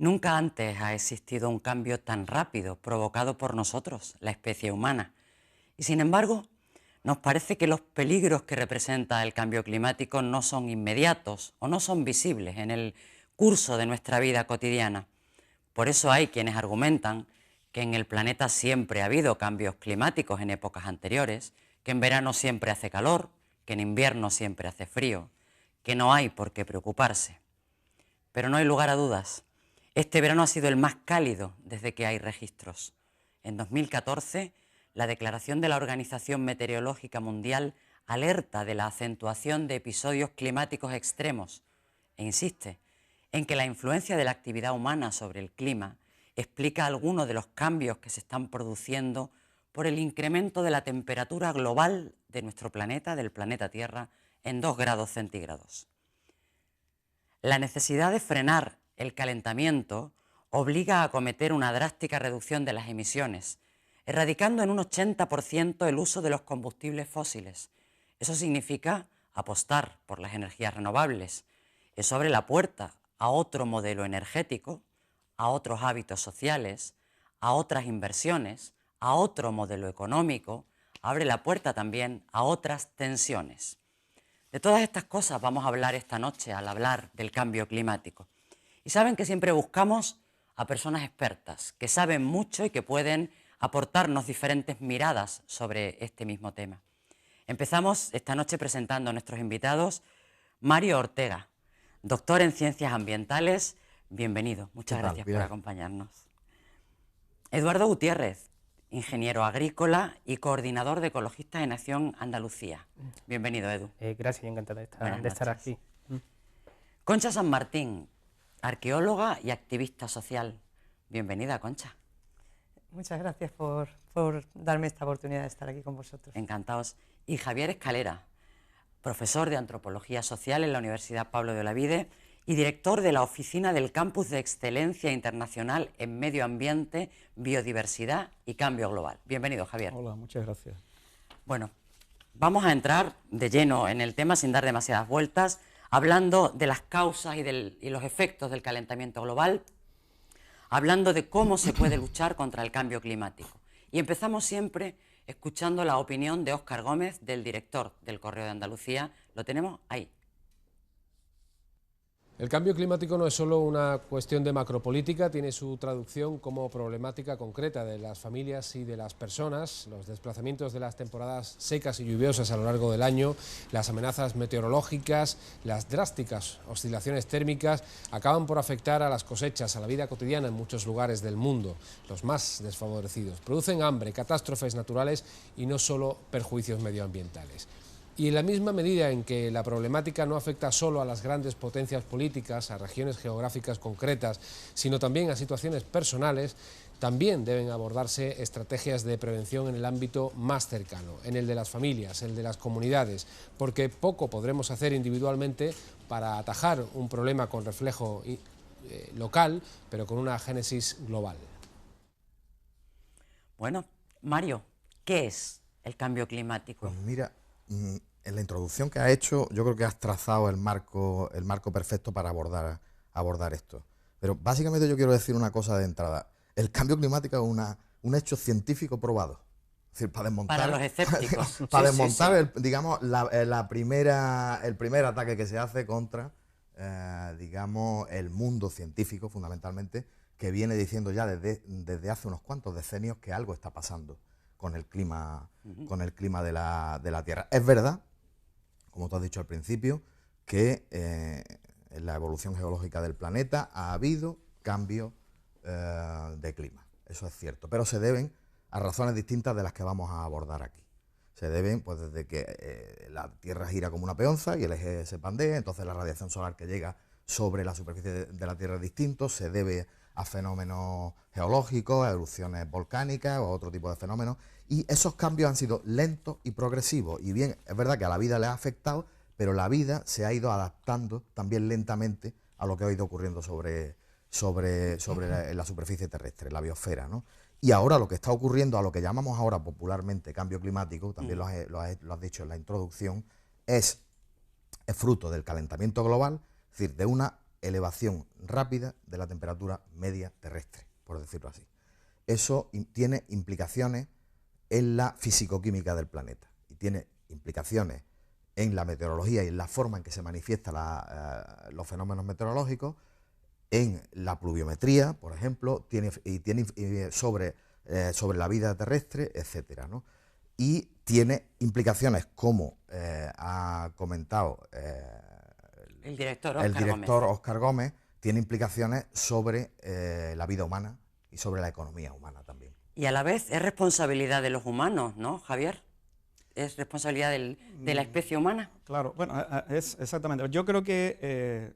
Nunca antes ha existido un cambio tan rápido provocado por nosotros, la especie humana. Y sin embargo, nos parece que los peligros que representa el cambio climático no son inmediatos o no son visibles en el curso de nuestra vida cotidiana. Por eso hay quienes argumentan que en el planeta siempre ha habido cambios climáticos en épocas anteriores, que en verano siempre hace calor, que en invierno siempre hace frío, que no hay por qué preocuparse. Pero no hay lugar a dudas. Este verano ha sido el más cálido desde que hay registros. En 2014, la declaración de la Organización Meteorológica Mundial alerta de la acentuación de episodios climáticos extremos e insiste en que la influencia de la actividad humana sobre el clima explica algunos de los cambios que se están produciendo por el incremento de la temperatura global de nuestro planeta, del planeta Tierra, en 2 grados centígrados. La necesidad de frenar el calentamiento obliga a acometer una drástica reducción de las emisiones, erradicando en un 80% el uso de los combustibles fósiles. Eso significa apostar por las energías renovables. Eso abre la puerta a otro modelo energético, a otros hábitos sociales, a otras inversiones, a otro modelo económico, abre la puerta también a otras tensiones. De todas estas cosas vamos a hablar esta noche al hablar del cambio climático. Y saben que siempre buscamos a personas expertas, que saben mucho y que pueden aportarnos diferentes miradas sobre este mismo tema. Empezamos esta noche presentando a nuestros invitados. Mario Ortega, doctor en Ciencias Ambientales, bienvenido, muchas gracias por acompañarnos. Eduardo Gutiérrez, ingeniero agrícola y coordinador de Ecologistas en Acción Andalucía. Bienvenido, Edu. Gracias, encantado de estar aquí. Concha San Martín, arqueóloga y activista social. Bienvenida, Concha. Muchas gracias por darme esta oportunidad de estar aquí con vosotros. Encantados. Y Javier Escalera, profesor de Antropología Social en la Universidad Pablo de Olavide y director de la Oficina del Campus de Excelencia Internacional en Medio Ambiente, Biodiversidad y Cambio Global. Bienvenido, Javier. Hola, muchas gracias. Bueno, vamos a entrar de lleno en el tema sin dar demasiadas vueltas, hablando de las causas y los efectos del calentamiento global, hablando de cómo se puede luchar contra el cambio climático. Y empezamos siempre escuchando la opinión de Óscar Gómez, del director del Correo de Andalucía. Lo tenemos ahí. El cambio climático no es solo una cuestión de macropolítica, tiene su traducción como problemática concreta de las familias y de las personas, los desplazamientos de las temporadas secas y lluviosas a lo largo del año, las amenazas meteorológicas, las drásticas oscilaciones térmicas acaban por afectar a las cosechas, a la vida cotidiana en muchos lugares del mundo, los más desfavorecidos. Producen hambre, catástrofes naturales y no solo perjuicios medioambientales. Y en la misma medida en que la problemática no afecta solo a las grandes potencias políticas, a regiones geográficas concretas, sino también a situaciones personales, también deben abordarse estrategias de prevención en el ámbito más cercano, en el de las familias, el de las comunidades, porque poco podremos hacer individualmente para atajar un problema con reflejo local, pero con una génesis global. Bueno, Mario, ¿qué es el cambio climático? Pues mira, en la introducción que has hecho, yo creo que has trazado el marco perfecto para abordar esto. Pero básicamente yo quiero decir una cosa de entrada. El cambio climático es un hecho científico probado. Es decir, para desmontar, para los escépticos. para desmontar digamos, el primer ataque que se hace contra, digamos, el mundo científico, fundamentalmente, que viene diciendo ya desde hace unos cuantos decenios que algo está pasando con el clima de la Tierra. Es verdad, como tú has dicho al principio, que en la evolución geológica del planeta ha habido cambios de clima. Eso es cierto, pero se deben a razones distintas de las que vamos a abordar aquí. Se deben, pues, desde que la Tierra gira como una peonza y el eje se pandea, entonces la radiación solar que llega sobre la superficie de la Tierra es distinto, se debe a fenómenos geológicos, a erupciones volcánicas o a otro tipo de fenómenos, y esos cambios han sido lentos y progresivos, y bien, es verdad que a la vida le ha afectado, pero la vida se ha ido adaptando también lentamente a lo que ha ido ocurriendo sobre la superficie terrestre, la biosfera, ¿no? Y ahora lo que está ocurriendo, a lo que llamamos ahora popularmente cambio climático, también lo has dicho en la introducción, es fruto del calentamiento global, es decir, de una elevación rápida de la temperatura media terrestre, por decirlo así. Eso tiene implicaciones en la fisicoquímica del planeta y tiene implicaciones en la meteorología y en la forma en que se manifiestan los fenómenos meteorológicos, en la pluviometría, por ejemplo, sobre la vida terrestre, etcétera, ¿no? Y tiene implicaciones, como ha comentado el director Óscar Gómez, tiene implicaciones sobre la vida humana y sobre la economía humana también. Y a la vez es responsabilidad de los humanos, ¿no, Javier? ¿Es responsabilidad de la especie humana? Claro, bueno, es exactamente. Yo creo que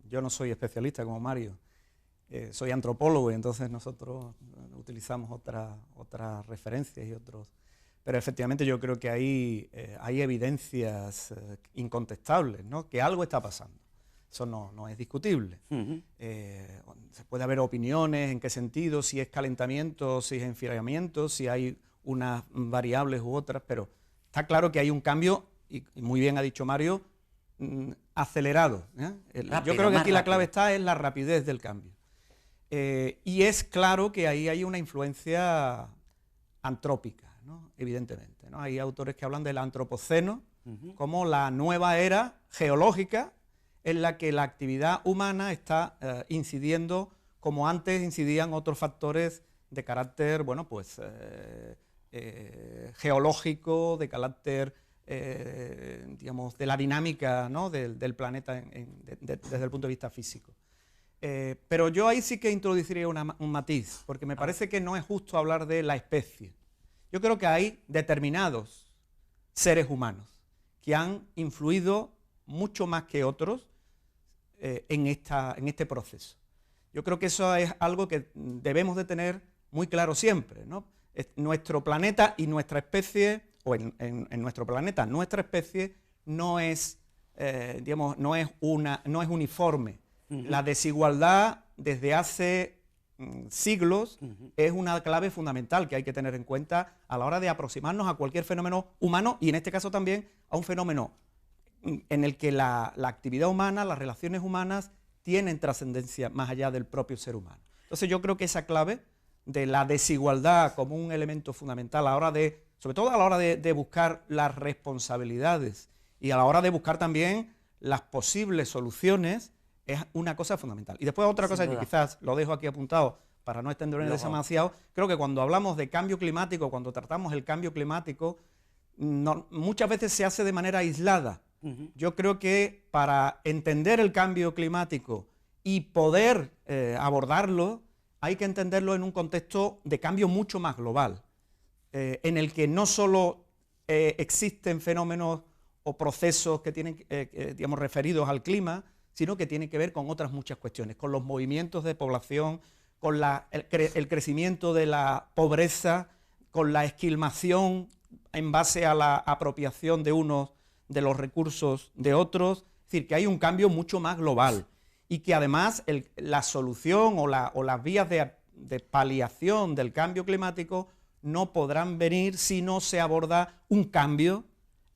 yo no soy especialista como Mario, soy antropólogo y entonces nosotros utilizamos otras referencias y otros. Pero efectivamente yo creo que hay evidencias incontestables, ¿no? Que algo está pasando. Eso no es discutible. Se puede haber opiniones en qué sentido, si es calentamiento, si es enfriamiento, si hay unas variables u otras, pero está claro que hay un cambio, y muy bien ha dicho Mario, acelerado. Rápido, yo creo que aquí la clave rápido. está en la rapidez del cambio. Y es claro que ahí hay una influencia antrópica, ¿no? Evidentemente, ¿no? Hay autores que hablan del antropoceno como la nueva era geológica en la que la actividad humana está incidiendo como antes incidían otros factores de carácter, bueno, pues geológico, de carácter, digamos, de la dinámica, ¿no? del planeta desde el punto de vista físico. Pero yo ahí sí que introduciría un matiz, porque me parece que no es justo hablar de la especie. Yo creo que hay determinados seres humanos que han influido mucho más que otros en este proceso. Yo creo que eso es algo que debemos de tener muy claro siempre, ¿no? Nuestro planeta y nuestra especie, o en nuestro planeta, nuestra especie no es, digamos, no es uniforme. La desigualdad desde hace siglos es una clave fundamental que hay que tener en cuenta a la hora de aproximarnos a cualquier fenómeno humano y en este caso también a un fenómeno en el que la actividad humana, las relaciones humanas tienen trascendencia más allá del propio ser humano. Entonces yo creo que esa clave de la desigualdad como un elemento fundamental a la hora de, sobre todo a la hora de buscar las responsabilidades y a la hora de buscar también las posibles soluciones, es una cosa fundamental. Y después otra cosa que quizás lo dejo aquí apuntado para no extenderme demasiado, creo que cuando hablamos de cambio climático, cuando tratamos el cambio climático, muchas veces se hace de manera aislada. Yo creo que para entender el cambio climático y poder abordarlo, hay que entenderlo en un contexto de cambio mucho más global, en el que no solo existen fenómenos o procesos que tienen, digamos, referidos al clima, sino que tiene que ver con otras muchas cuestiones, con los movimientos de población, con el crecimiento de la pobreza, con la esquilmación en base a la apropiación de unos de los recursos de otros. Es decir, que hay un cambio mucho más global y que además la solución o las vías de paliación del cambio climático no podrán venir si no se aborda un cambio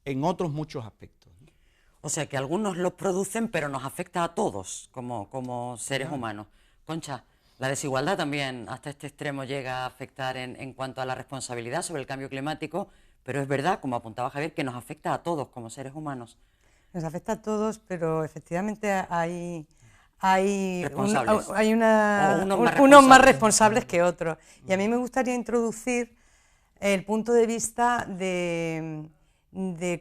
en otros muchos aspectos. O sea que algunos los producen, pero nos afecta a todos como seres humanos. Concha, la desigualdad también hasta este extremo llega a afectar en cuanto a la responsabilidad sobre el cambio climático, pero es verdad, como apuntaba Javier, que nos afecta a todos como seres humanos. Nos afecta a todos, pero efectivamente hay unos más responsables que otros. Y a mí me gustaría introducir el punto de vista de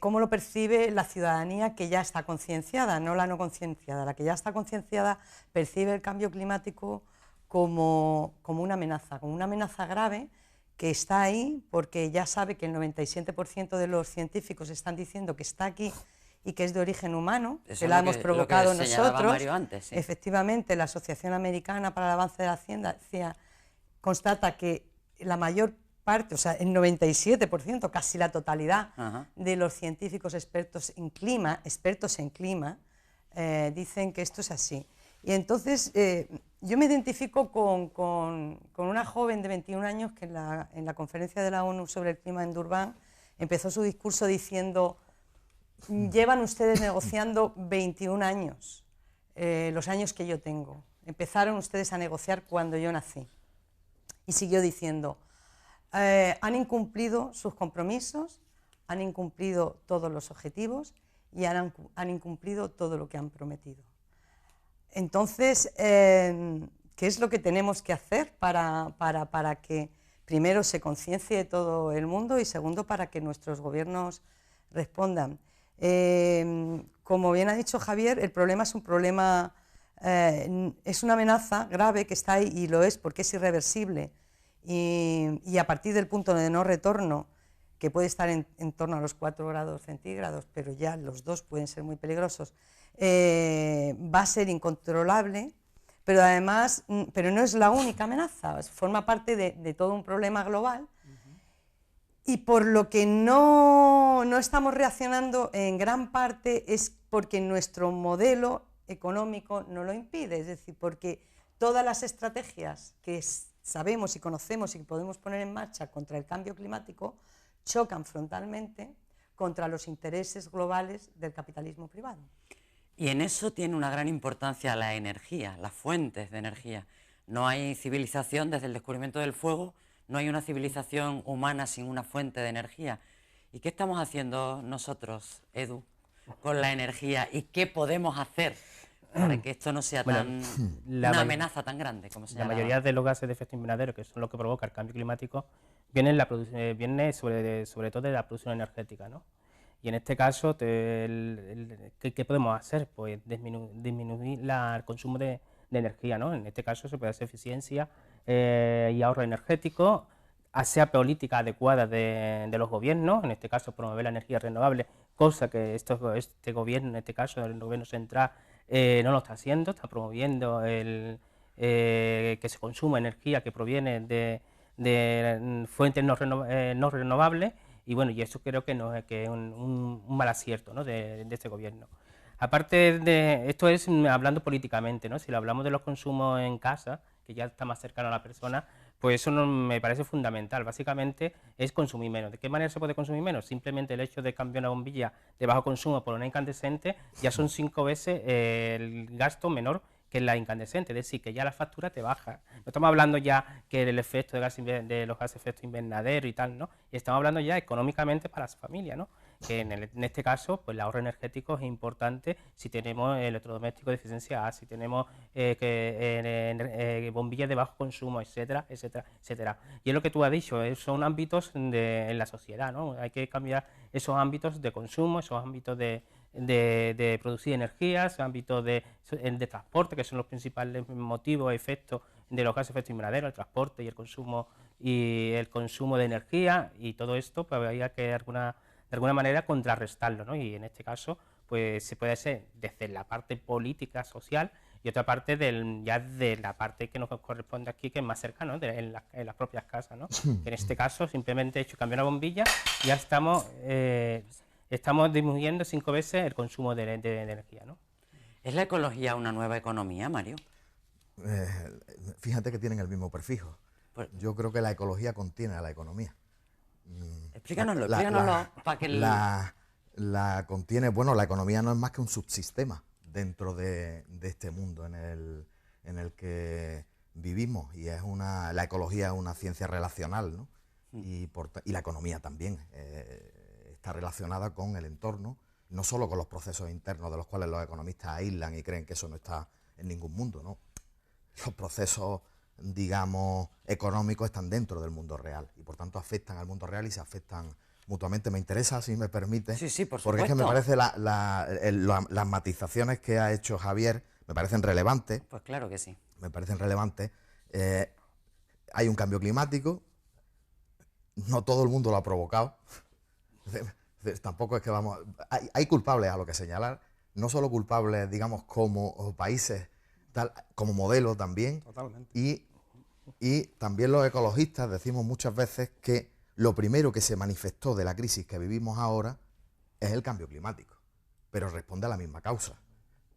cómo lo percibe la ciudadanía que ya está concienciada, no la no concienciada. La que ya está concienciada percibe el cambio climático como una amenaza grave que está ahí porque ya sabe que el 97% de los científicos están diciendo que está aquí y que es de origen humano, que la hemos provocado nosotros. Mario antes, sí. Efectivamente, la Asociación Americana para el Avance de la Ciencia constata que la mayor parte, o sea, el 97%, casi la totalidad de los científicos expertos en clima, dicen que esto es así. Y entonces yo me identifico con una joven de 21 años que en la conferencia de la ONU sobre el clima en Durban empezó su discurso diciendo: llevan ustedes negociando 21 años los años que yo tengo. Empezaron ustedes a negociar cuando yo nací. Y siguió diciendo, han incumplido sus compromisos, han incumplido todos los objetivos y han incumplido todo lo que han prometido. Entonces, ¿qué es lo que tenemos que hacer para que primero se conciencie todo el mundo y segundo para que nuestros gobiernos respondan? Como bien ha dicho Javier, el problema es un problema, es una amenaza grave que está ahí y lo es porque es irreversible y a partir del punto de no retorno, que puede estar en torno a los 4 grados centígrados, pero ya los 2 pueden ser muy peligrosos, va a ser incontrolable, pero además, pero no es la única amenaza, forma parte de todo un problema global. Y por lo que no estamos reaccionando en gran parte es porque nuestro modelo económico no lo impide, es decir, porque todas las estrategias que sabemos y conocemos y que podemos poner en marcha contra el cambio climático chocan frontalmente contra los intereses globales del capitalismo privado. Y en eso tiene una gran importancia la energía, las fuentes de energía. No hay civilización desde el descubrimiento del fuego, no hay una civilización humana sin una fuente de energía. ¿Y qué estamos haciendo nosotros, Edu, con la energía? ¿Y qué podemos hacer para que esto no sea una amenaza tan grande como se llama? La mayoría de los gases de efecto invernadero, que son lo que provoca el cambio climático, viene sobre todo de la producción energética, ¿no? Y en este caso, ¿qué podemos hacer? Pues disminuir el consumo de energía, ¿no? En este caso se puede hacer eficiencia y ahorro energético, hacer políticas adecuadas de los gobiernos, en este caso promover la energía renovable, cosa que este gobierno, en este caso el gobierno central, no lo está haciendo, está promoviendo que se consuma energía que proviene de fuentes no renovables, y bueno, y eso creo que es un mal acierto, ¿no?, de este gobierno. Aparte de esto es hablando políticamente, ¿no? Si lo hablamos de los consumos en casa, que ya está más cercano a la persona, pues eso me parece fundamental. Básicamente es consumir menos. ¿De qué manera se puede consumir menos? Simplemente el hecho de cambiar una bombilla de bajo consumo por una incandescente ya son 5 veces el gasto menor que la incandescente, es decir, que ya la factura te baja. No estamos hablando ya que del efecto de los gases de efecto invernadero y tal, ¿no? Y estamos hablando ya económicamente para las familias, ¿no? Que en este caso, pues el ahorro energético es importante si tenemos electrodomésticos de eficiencia A, si tenemos bombillas de bajo consumo, etcétera, etcétera, etcétera. Y es lo que tú has dicho, son ámbitos en la sociedad, ¿no? Hay que cambiar esos ámbitos de consumo, esos ámbitos de producir energía, esos ámbitos de transporte, que son los principales motivos, efectos de los gases de efecto invernadero, el transporte y el consumo de energía, y todo esto pues habría que de alguna manera contrarrestarlo, ¿no? Y en este caso pues se puede hacer desde la parte política, social, y otra parte ya de la parte que nos corresponde aquí, que es más cercana, ¿no?, en las propias casas, ¿no? Que en este caso simplemente he hecho cambiar una bombilla y ya estamos disminuyendo 5 veces el consumo de energía, ¿no? ¿Es la ecología una nueva economía, Mario? Fíjate que tienen el mismo prefijo. Yo creo que la ecología contiene a la economía. Explícanoslo, para que la contiene, bueno, la economía no es más que un subsistema dentro de este mundo en el que vivimos, y la ecología es una ciencia relacional, ¿no? Y la economía también está relacionada con el entorno, no solo con los procesos internos de los cuales los economistas aíslan y creen que eso no está en ningún mundo, ¿no? Los procesos, digamos, económicos están dentro del mundo real y por tanto afectan al mundo real y se afectan mutuamente. Me interesa, si me permite, sí, por porque es que me supuesto. parece las matizaciones que ha hecho Javier me parecen relevantes. Pues claro que sí. Me parecen relevantes. Hay un cambio climático, no todo el mundo lo ha provocado. Tampoco es que vamos... Hay culpables a lo que señalar, no solo culpables, digamos, como países, como modelo también. Totalmente. Y también los ecologistas decimos muchas veces que lo primero que se manifestó de la crisis que vivimos ahora es el cambio climático, pero responde a la misma causa.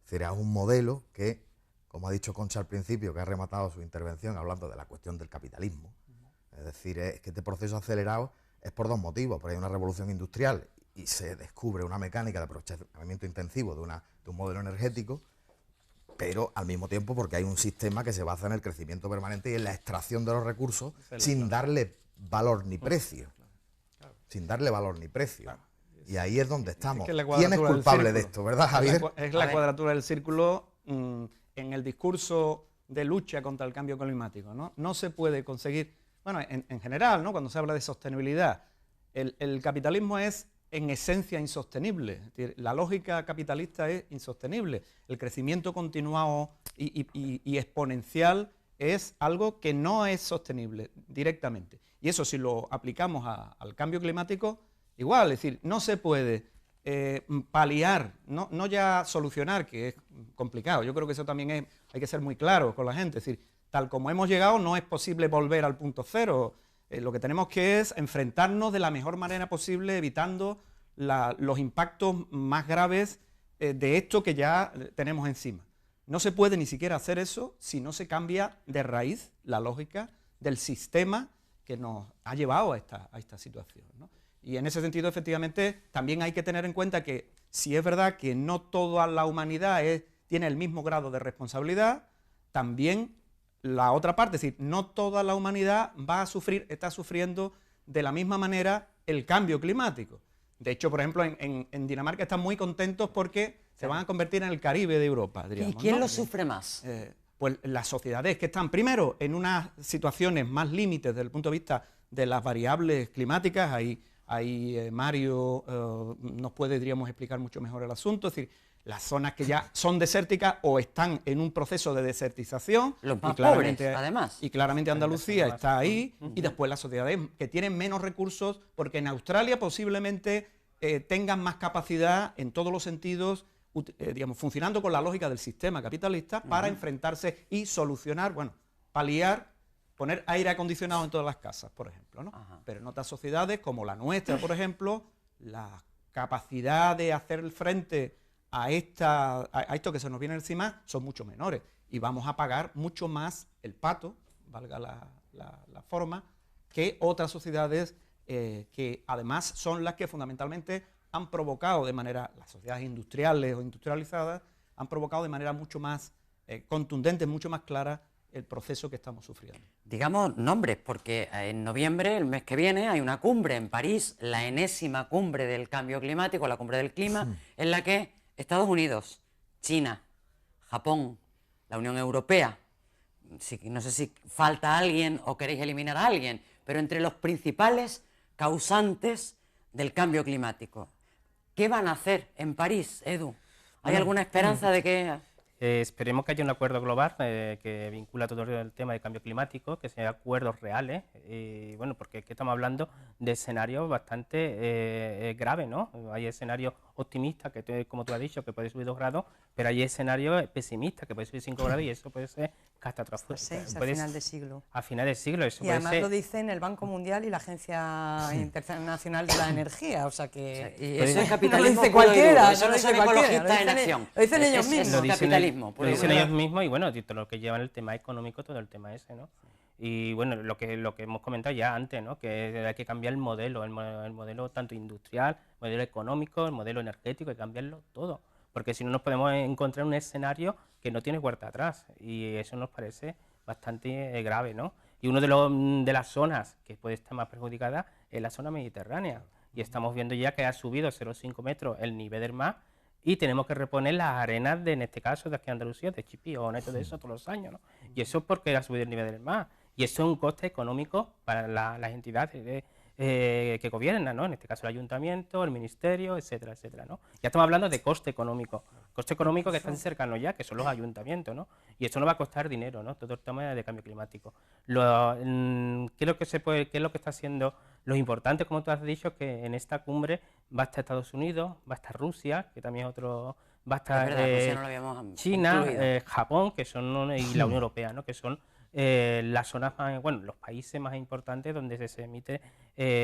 Es decir, es un modelo que, como ha dicho Concha al principio, que ha rematado su intervención hablando de la cuestión del capitalismo, es decir, es que este proceso acelerado es por 2 motivos. Porque hay una revolución industrial y se descubre una mecánica de aprovechamiento intensivo de un modelo energético, pero al mismo tiempo porque hay un sistema que se basa en el crecimiento permanente y en la extracción de los recursos sin darle valor ni precio. Sin darle valor ni precio. Y ahí es donde estamos. ¿Quién es culpable de esto, verdad, Javier? Es la cuadratura del círculo en el discurso de lucha contra el cambio climático, ¿no? No se puede conseguir, bueno, en general, ¿no? Cuando se habla de sostenibilidad, el capitalismo es en esencia insostenible. Es decir, la lógica capitalista es insostenible. El crecimiento continuado y exponencial es algo que no es sostenible directamente. Y eso, si lo aplicamos al cambio climático, igual, es decir, no se puede paliar, no ya solucionar, que es complicado. Yo creo que eso también hay que ser muy claro con la gente. Es decir, tal como hemos llegado, no es posible volver al punto cero. Lo que tenemos que es enfrentarnos de la mejor manera posible, evitando los impactos más graves de esto que ya tenemos encima. No se puede ni siquiera hacer eso si no se cambia de raíz la lógica del sistema que nos ha llevado a esta situación, ¿no? Y en ese sentido, efectivamente, también hay que tener en cuenta que si es verdad que no toda la humanidad tiene el mismo grado de responsabilidad, también la otra parte, es decir, no toda la humanidad está sufriendo de la misma manera el cambio climático. De hecho, por ejemplo, en Dinamarca están muy contentos porque se van a convertir en el Caribe de Europa, diríamos, ¿Y quién ¿no? lo sufre más? Pues las sociedades que están primero en unas situaciones más límites desde el punto de vista de las variables climáticas. Ahí Mario nos puede, diríamos, explicar mucho mejor el asunto. Es decir, las zonas que ya son desérticas o están en un proceso de desertización. Los más pobres, además. Y claramente Andalucía está ahí. Y después las sociedades que tienen menos recursos, porque en Australia posiblemente tengan más capacidad en todos los sentidos, digamos, funcionando con la lógica del sistema capitalista para enfrentarse y solucionar, bueno, paliar, poner aire acondicionado en todas las casas, por ejemplo, ¿no? Pero en otras sociedades, como la nuestra, por ejemplo, la capacidad de hacer frente a esto que se nos viene encima son mucho menores y vamos a pagar mucho más el pato, valga la forma, que otras sociedades que además son las que fundamentalmente han provocado de manera, las sociedades industriales o industrializadas, han provocado de manera mucho más contundente, mucho más clara el proceso que estamos sufriendo. Digamos nombres, porque en noviembre, el mes que viene, hay una cumbre en París, la enésima cumbre del cambio climático, la cumbre del clima, en la que Estados Unidos, China, Japón, la Unión Europea, no sé si falta alguien o queréis eliminar a alguien, pero entre los principales causantes del cambio climático. ¿Qué van a hacer en París, Edu? ¿Hay alguna esperanza de que...? Esperemos que haya un acuerdo global que vincula todo el tema de cambio climático, que sean acuerdos reales, y bueno, porque es que estamos hablando de escenarios bastante graves, ¿no? Hay escenarios optimistas, que como tú has dicho, que puede subir 2 grados, pero hay escenarios pesimistas, que puede subir 5 grados, y eso puede ser catastrófico. Pues sí, a final de siglo. A final de siglo, eso y puede además ser... lo dicen el Banco Mundial y la Agencia Internacional de la Energía, o sea que... Sí, y eso es no capitalismo lo dice puro y cualquiera, duro, eso no lo son dice cualquiera, ecologistas en acción. Lo dicen ellos mismos. Es capitalismo puro y Lo dicen duro. ellos mismos y bueno, y todo lo que llevan el tema económico, todo el tema ese, ¿no? Y bueno, lo que hemos comentado ya antes, ¿no? Que hay que cambiar el modelo tanto industrial, el modelo económico, el modelo energético, hay que cambiarlo todo, porque si no nos podemos encontrar un escenario que no tiene vuelta atrás, y eso nos parece bastante grave, ¿no? Y una de las zonas que puede estar más perjudicada es la zona mediterránea, y estamos viendo ya que ha subido 0,5 metros el nivel del mar, y tenemos que reponer las arenas, en este caso, de aquí en Andalucía, de Chipiona y todo eso, todos los años, ¿no? Y eso es porque ha subido el nivel del mar. Y eso es un coste económico para las entidades que gobiernan, ¿no? En este caso el ayuntamiento, el ministerio, etcétera, etcétera, ¿no? Ya estamos hablando de coste económico que están cercanos ya, que son los ayuntamientos, ¿no? Y esto no va a costar dinero, ¿no? Todo el tema de cambio climático. ¿Qué es lo que está haciendo? Lo importante, como tú has dicho, que en esta cumbre va a estar Estados Unidos, va a estar Rusia, que también es otro, va a estar Rusia no lo habíamos China, incluido. Japón, que son, y la Unión Europea, ¿no? Que son las zonas más, bueno, los países más importantes donde se emite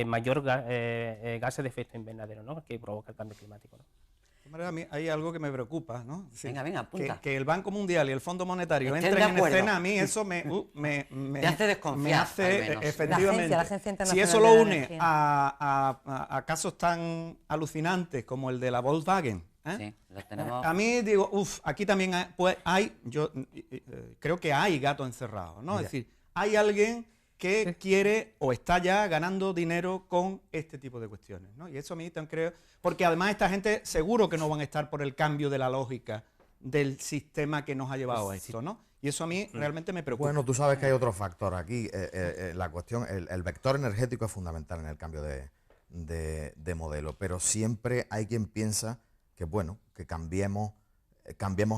mayor gases de efecto invernadero, ¿no? Que provoca el cambio climático, ¿no? A mí hay algo que me preocupa, ¿no? Sí, venga, apunta. Que el Banco Mundial y el Fondo Monetario Estén entren de en acuerdo. escena, a mí eso Te hace desconfiar, me hace, al menos. efectivamente, La Agencia Internacional si eso de lo la une Energía. a casos tan alucinantes como el de la Volkswagen Sí, lo tenemos. A mí digo, aquí también yo creo que hay gato encerrado, ¿no? Mira. Es decir, hay alguien que quiere o está ya ganando dinero con este tipo de cuestiones, ¿no? Y eso a mí también creo, porque además esta gente seguro que no van a estar por el cambio de la lógica del sistema que nos ha llevado a esto, ¿no? Y eso a mí realmente me preocupa. Bueno, tú sabes que hay otro factor aquí. La cuestión, el vector energético es fundamental en el cambio de modelo, pero siempre hay quien piensa que, bueno, que cambiemos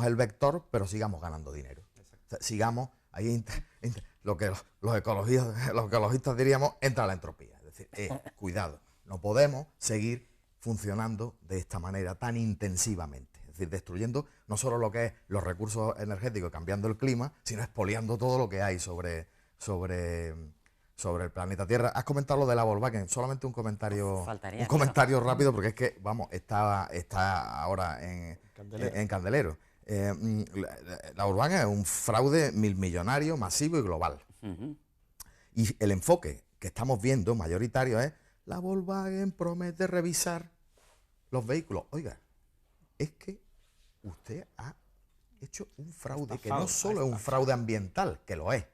el vector, pero sigamos ganando dinero. O sea, sigamos, ahí lo que los ecologistas diríamos, entra la entropía. Es decir, cuidado, no podemos seguir funcionando de esta manera tan intensivamente. Es decir, destruyendo no solo lo que es los recursos energéticos, cambiando el clima, sino expoliando todo lo que hay sobre el planeta Tierra. Has comentado lo de la Volkswagen, solamente un comentario rápido, porque es que, vamos, está ahora en Candelero. La Volkswagen es un fraude millonario, masivo y global. Y el enfoque que estamos viendo mayoritario es: la Volkswagen promete revisar los vehículos. Oiga, es que usted ha hecho un fraude que no solo es un fraude ambiental, que lo es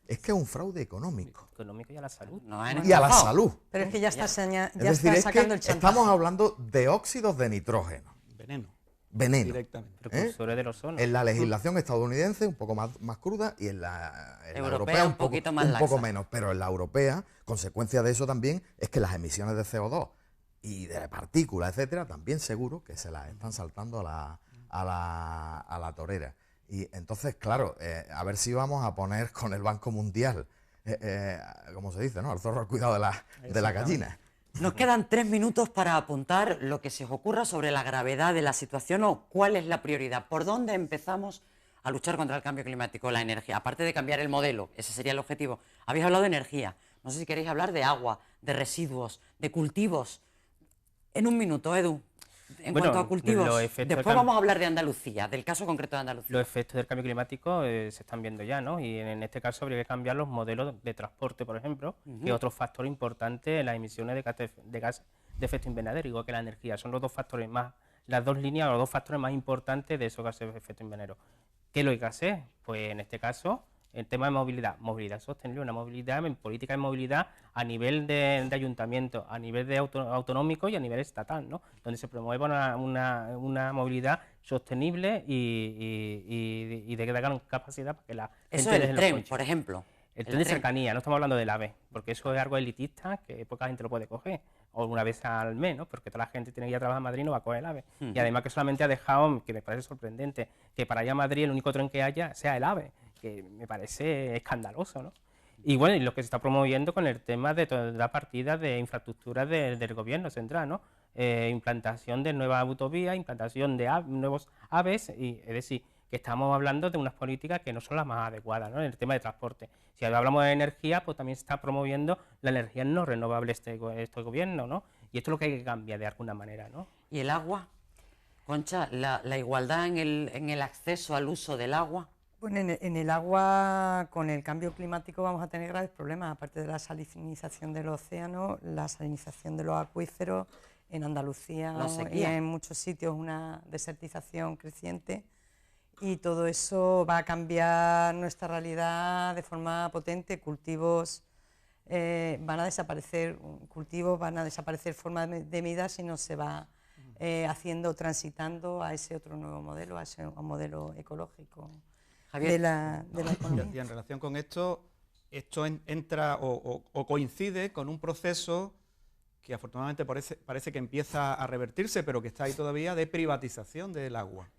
que es un fraude económico. Económico y a la salud. Y a la salud. Pero es que ya está, Es decir, es que sacando el chantaje. estamos hablando de óxidos de nitrógeno. Veneno. Directamente. Precursores del ozono. En la legislación estadounidense un poco más cruda y en la europea un poquito más un poco laxa. menos. Pero en la europea, consecuencia de eso también es que las emisiones de CO2 y de partículas, etcétera, también seguro que se las están saltando a la torera. Y entonces, claro, a ver si vamos a poner con el Banco Mundial, como se dice, ¿no? Al zorro al cuidado de la gallina. Nos quedan 3 minutos para apuntar lo que se os ocurra sobre la gravedad de la situación o cuál es la prioridad. ¿Por dónde empezamos a luchar contra el cambio climático? La energía, aparte de cambiar el modelo, ese sería el objetivo. Habéis hablado de energía, no sé si queréis hablar de agua, de residuos, de cultivos. En un minuto, Edu, en cuanto a cultivos. Después vamos a hablar de Andalucía, del caso concreto de Andalucía. Los efectos del cambio climático se están viendo ya, ¿no? Y en este caso habría que cambiar los modelos de transporte, por ejemplo, que es otro factor importante en las emisiones de gas de efecto invernadero, igual que la energía. Son los dos factores las dos líneas, los dos factores más importantes de esos gases de efecto invernadero. ¿Qué es lo que hay que hacer? Pues en este caso, el tema de movilidad sostenible, una movilidad, política de movilidad a nivel de ayuntamiento, a nivel de autonómico y a nivel estatal, ¿no? Donde se promueva una movilidad sostenible y de gran capacidad para que la Eso gente es deje el los tren, coches. por ejemplo. El tren de cercanía, no estamos hablando del AVE, porque eso es algo elitista que poca gente lo puede coger, o una vez al mes, ¿no? Porque toda la gente tiene que ir a trabajar a Madrid y no va a coger el AVE. Y además que solamente ha dejado, que me parece sorprendente, que para ir a Madrid el único tren que haya sea el AVE, que me parece escandaloso, ¿no? Y bueno, y lo que se está promoviendo con el tema de toda la partida de infraestructuras del gobierno central, ¿no? Implantación de nuevas autovías, implantación de nuevos AVEs, es decir, que estamos hablando de unas políticas que no son las más adecuadas, ¿no? En el tema de transporte. Si hablamos de energía, pues también se está promoviendo la energía no renovable este gobierno, ¿no? Y esto es lo que hay que cambiar de alguna manera, ¿no? ¿Y el agua? Concha, la igualdad en el acceso al uso del agua. Bueno, en el agua, con el cambio climático vamos a tener graves problemas, aparte de la salinización del océano, la salinización de los acuíferos, en Andalucía y en muchos sitios una desertización creciente, y todo eso va a cambiar nuestra realidad de forma potente. Cultivos van a desaparecer, formas de vida si no se va transitando a ese otro nuevo modelo, a ese modelo ecológico. Javier. De la economía. Y en relación con esto entra o coincide con un proceso que afortunadamente parece que empieza a revertirse, pero que está ahí todavía, de privatización del agua.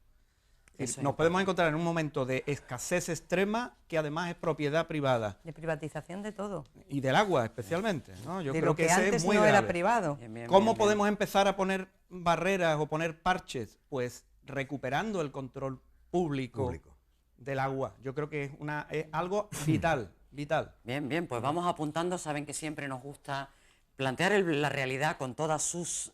Nos podemos encontrar en un momento de escasez extrema que además es propiedad privada. De privatización de todo. Y del agua especialmente, ¿no? Yo de creo lo que ese antes es muy no grave. era privado. ¿Cómo podemos empezar a poner barreras o poner parches? Pues recuperando el control público del agua. Yo creo que es algo vital. Bien, pues vamos apuntando. Saben que siempre nos gusta plantear la realidad con todas sus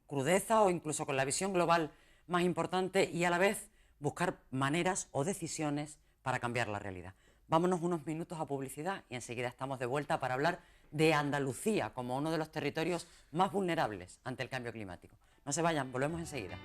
crudezas o incluso con la visión global más importante y a la vez buscar maneras o decisiones para cambiar la realidad. Vámonos unos minutos a publicidad y enseguida estamos de vuelta para hablar de Andalucía como uno de los territorios más vulnerables ante el cambio climático. No se vayan, volvemos enseguida.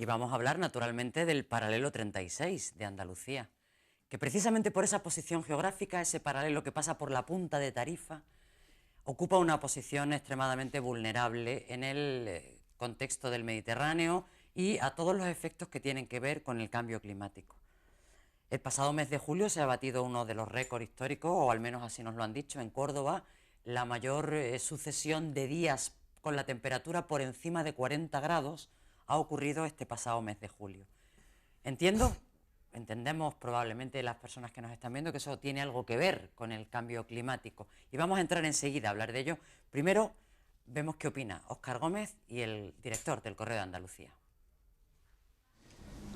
Y vamos a hablar naturalmente del paralelo 36 de Andalucía, que precisamente por esa posición geográfica, ese paralelo que pasa por la punta de Tarifa, ocupa una posición extremadamente vulnerable en el contexto del Mediterráneo y a todos los efectos que tienen que ver con el cambio climático. El pasado mes de julio se ha batido uno de los récords históricos, o al menos así nos lo han dicho, en Córdoba, la mayor sucesión de días con la temperatura por encima de 40 grados ha ocurrido este pasado mes de julio. Entendemos probablemente las personas que nos están viendo que eso tiene algo que ver con el cambio climático y vamos a entrar enseguida a hablar de ello. Primero vemos qué opina Óscar Gómez y el director del Correo de Andalucía.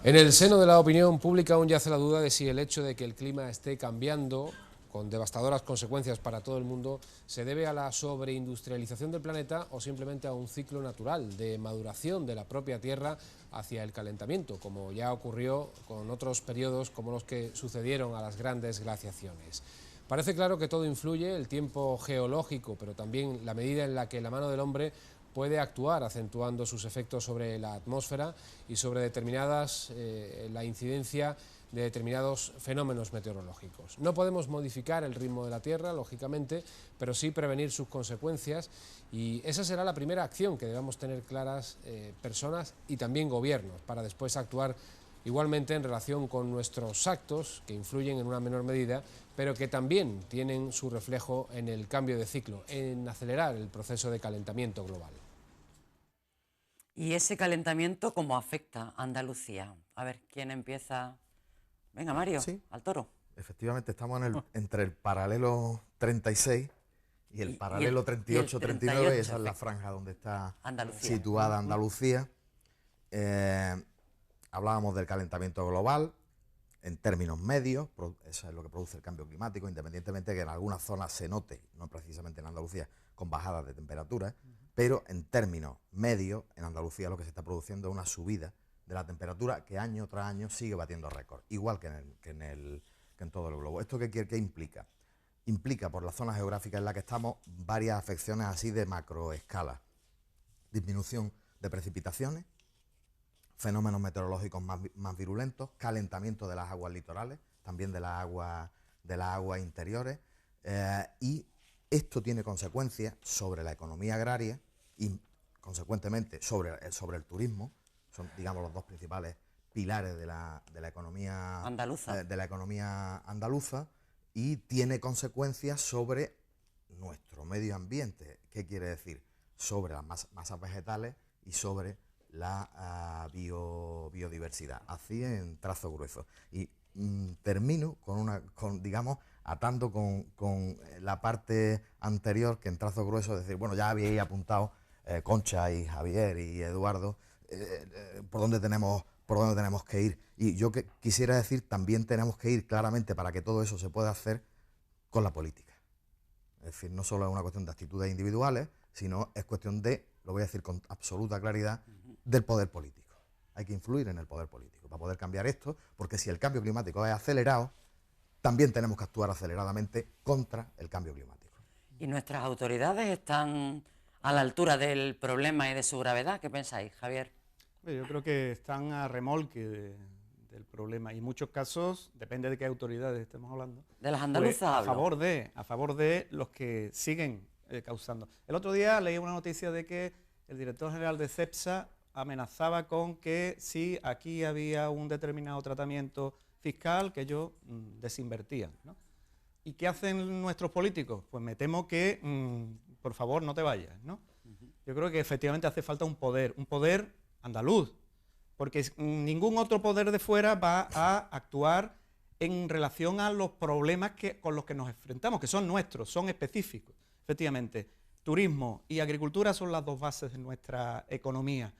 En el seno de la opinión pública aún yace la duda de si el hecho de que el clima esté cambiando con devastadoras consecuencias para todo el mundo se debe a la sobreindustrialización del planeta o simplemente a un ciclo natural de maduración de la propia Tierra hacia el calentamiento, como ya ocurrió con otros periodos como los que sucedieron a las grandes glaciaciones. Parece claro que todo influye, el tiempo geológico, pero también la medida en la que la mano del hombre puede actuar acentuando sus efectos sobre la atmósfera y sobre la incidencia de determinados fenómenos meteorológicos. No podemos modificar el ritmo de la Tierra, lógicamente, pero sí prevenir sus consecuencias y esa será la primera acción que debamos tener claras personas y también gobiernos para después actuar igualmente en relación con nuestros actos, que influyen en una menor medida, pero que también tienen su reflejo en el cambio de ciclo, en acelerar el proceso de calentamiento global. ¿Y ese calentamiento cómo afecta a Andalucía? A ver, ¿quién empieza? Venga, Mario, sí, al toro. Efectivamente, estamos entre el paralelo 36 y el paralelo 38-39, esa es la franja donde está situada Andalucía. Hablábamos del calentamiento global en términos medios, eso es lo que produce el cambio climático, independientemente de que en algunas zonas se note, no precisamente en Andalucía, con bajadas de temperatura, pero en términos medios, en Andalucía lo que se está produciendo es una subida de la temperatura que año tras año sigue batiendo récord, igual que en todo el globo. ¿Esto qué implica? Implica, por la zona geográfica en la que estamos, varias afecciones así de macroescala. Disminución de precipitaciones, fenómenos meteorológicos más virulentos, calentamiento de las aguas litorales, también de las aguas interiores, y esto tiene consecuencias sobre la economía agraria y, consecuentemente, sobre el turismo. Son, digamos, los dos principales pilares de la economía andaluza, y tiene consecuencias sobre nuestro medio ambiente. ¿Qué quiere decir? Sobre las masas vegetales y sobre la biodiversidad, así en trazo grueso. Y termino digamos, atando con la parte anterior, que en trazo grueso, es decir, bueno, ya habéis apuntado Concha y Javier y Eduardo, por dónde tenemos que ir. Y yo quisiera decir, también tenemos que ir claramente para que todo eso se pueda hacer con la política. Es decir, no solo es una cuestión de actitudes individuales, sino es cuestión de, lo voy a decir con absoluta claridad, del poder político. Hay que influir en el poder político para poder cambiar esto, porque si el cambio climático es acelerado, también tenemos que actuar aceleradamente contra el cambio climático. ¿Y nuestras autoridades están a la altura del problema y de su gravedad? ¿Qué pensáis, Javier? Yo creo que están a remolque del problema y en muchos casos, depende de qué autoridades estemos hablando, de las andaluzas, pues, a favor de los que siguen causando. El otro día leí una noticia de que el director general de CEPSA amenazaba con que si aquí había un determinado tratamiento fiscal, que ellos desinvertían, ¿no? ¿Y qué hacen nuestros políticos? Pues me temo que, por favor, no te vayas, ¿no? Yo creo que efectivamente hace falta un poder andaluz, porque ningún otro poder de fuera va a actuar en relación a los problemas con los que nos enfrentamos, que son nuestros, son específicos. Efectivamente, turismo y agricultura son las dos bases de nuestra economía,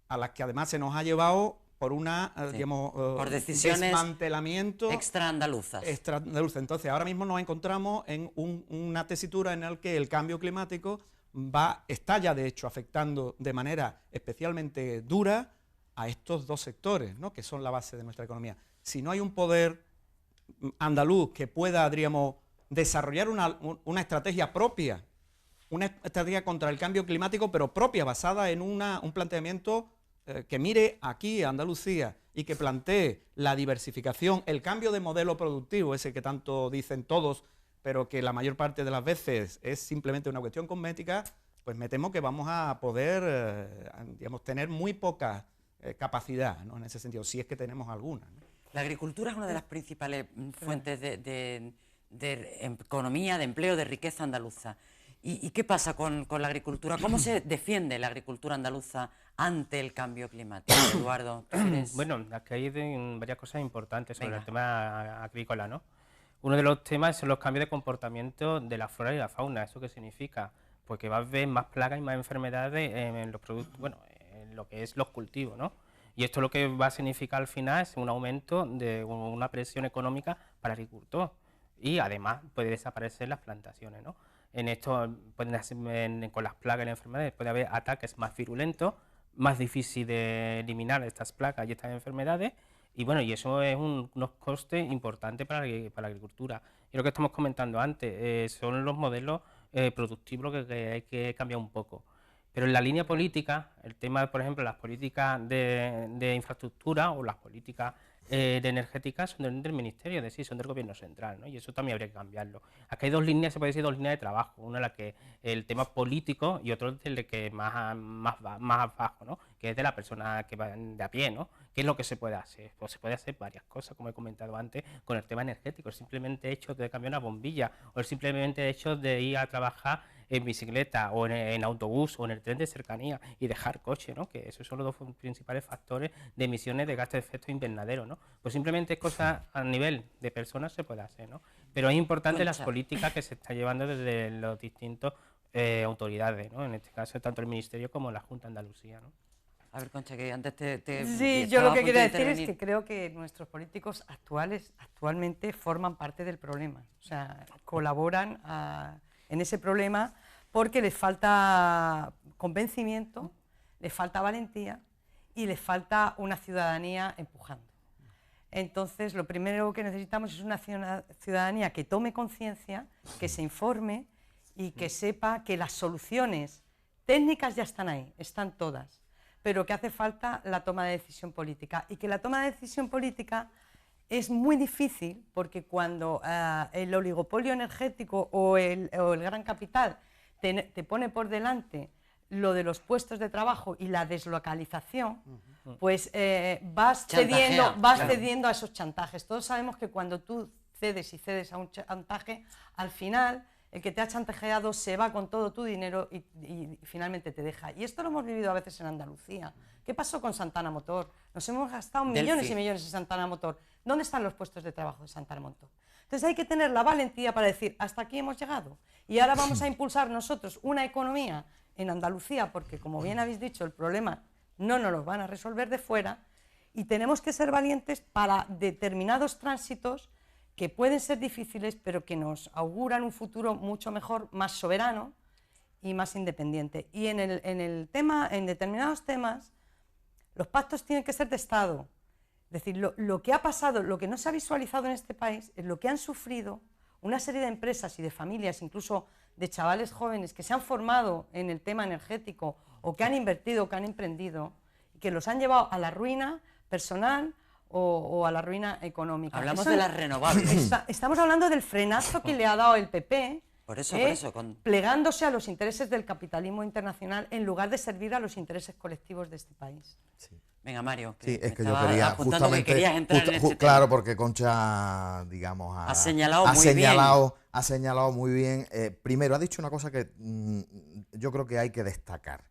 a las que además se nos ha llevado por por decisiones desmantelamiento extraandaluzas. Entonces, ahora mismo nos encontramos en una tesitura en la que el cambio climático está ya de hecho afectando de manera especialmente dura a estos dos sectores, ¿no?, que son la base de nuestra economía. Si no hay un poder andaluz que pueda, diríamos, desarrollar una estrategia propia, una estrategia contra el cambio climático, pero propia, basada en un planteamiento que mire aquí a Andalucía y que plantee la diversificación, el cambio de modelo productivo, ese que tanto dicen todos, pero que la mayor parte de las veces es simplemente una cuestión cosmética, pues me temo que vamos a poder, digamos, tener muy poca capacidad, ¿no?, en ese sentido, si es que tenemos alguna, ¿no? La agricultura es una de las principales fuentes de economía, de empleo, de riqueza andaluza. ¿Y qué pasa con la agricultura? ¿Cómo se defiende la agricultura andaluza ante el cambio climático? Eduardo, ¿tú quieres? Bueno, aquí hay varias cosas importantes sobre Venga. el tema agrícola, ¿no? Uno de los temas son los cambios de comportamiento de la flora y la fauna. ¿Eso qué significa? Pues que va a haber más plagas y más enfermedades en los productos, bueno, en lo que es los cultivos, ¿no? Y esto lo que va a significar al final es un aumento de una presión económica para el agricultor. Y además puede desaparecer las plantaciones, ¿no? En esto, con las plagas y las enfermedades, puede haber ataques más virulentos, más difícil de eliminar estas plagas y estas enfermedades, y bueno, y eso es unos costes importantes para la agricultura. Y lo que estamos comentando antes, son los modelos productivos que hay que cambiar un poco. Pero en la línea política, el tema, por ejemplo, las políticas de infraestructura o las políticas de energética son del Ministerio, es decir, son del Gobierno central, ¿no? Y eso también habría que cambiarlo. Aquí hay dos líneas, se puede decir, dos líneas de trabajo. Una la que el tema político y otro el que más abajo, ¿no? Que es de la persona que va de a pie, ¿no? ¿Qué es lo que se puede hacer? Pues se puede hacer varias cosas, como he comentado antes, con el tema energético. El simplemente hecho de cambiar una bombilla o el simplemente hecho de ir a trabajar en bicicleta o en autobús o en el tren de cercanía y dejar coche, ¿no? Que esos son los dos principales factores de emisiones de gases de efecto invernadero, ¿no? Pues simplemente cosas a nivel de personas se puede hacer, ¿no? Pero es importante las políticas que se están llevando desde los distintos autoridades, ¿no? En este caso tanto el Ministerio como la Junta de Andalucía, ¿no? A ver, Concha, que antes Sí, yo lo que quería decir es que creo que nuestros políticos actualmente forman parte del problema, o sea, colaboran en ese problema porque les falta convencimiento, les falta valentía y les falta una ciudadanía empujando. Entonces, lo primero que necesitamos es una ciudadanía que tome conciencia, que se informe y que sepa que las soluciones técnicas ya están ahí, están todas, pero que hace falta la toma de decisión política y que la toma de decisión política es muy difícil porque cuando el oligopolio energético o el gran capital te pone por delante lo de los puestos de trabajo y la deslocalización, pues vas cediendo a esos chantajes. Todos sabemos que cuando tú cedes a un chantaje, al final el que te ha chantajeado se va con todo tu dinero y finalmente te deja. Y esto lo hemos vivido a veces en Andalucía. ¿Qué pasó con Santana Motor? Nos hemos gastado millones y millones en Santana Motor. ¿Dónde están los puestos de trabajo de Santana Motor? Entonces hay que tener la valentía para decir, hasta aquí hemos llegado. Y ahora vamos a impulsar nosotros una economía en Andalucía, porque como bien habéis dicho, el problema no nos lo van a resolver de fuera, y tenemos que ser valientes para determinados tránsitos que pueden ser difíciles, pero que nos auguran un futuro mucho mejor, más soberano y más independiente. Y en determinados temas, los pactos tienen que ser de Estado. Es decir, lo que ha pasado, lo que no se ha visualizado en este país, es lo que han sufrido una serie de empresas y de familias, incluso de chavales jóvenes que se han formado en el tema energético o que han invertido, que han emprendido, y que los han llevado a la ruina personal o a la ruina económica. Hablamos de las renovables. Estamos hablando del frenazo que le ha dado el PP, por eso, plegándose a los intereses del capitalismo internacional en lugar de servir a los intereses colectivos de este país. Sí. Venga, Mario. Sí, es que yo quería justamente, claro, porque Concha, digamos, ha señalado muy bien. Primero, ha dicho una cosa que yo creo que hay que destacar.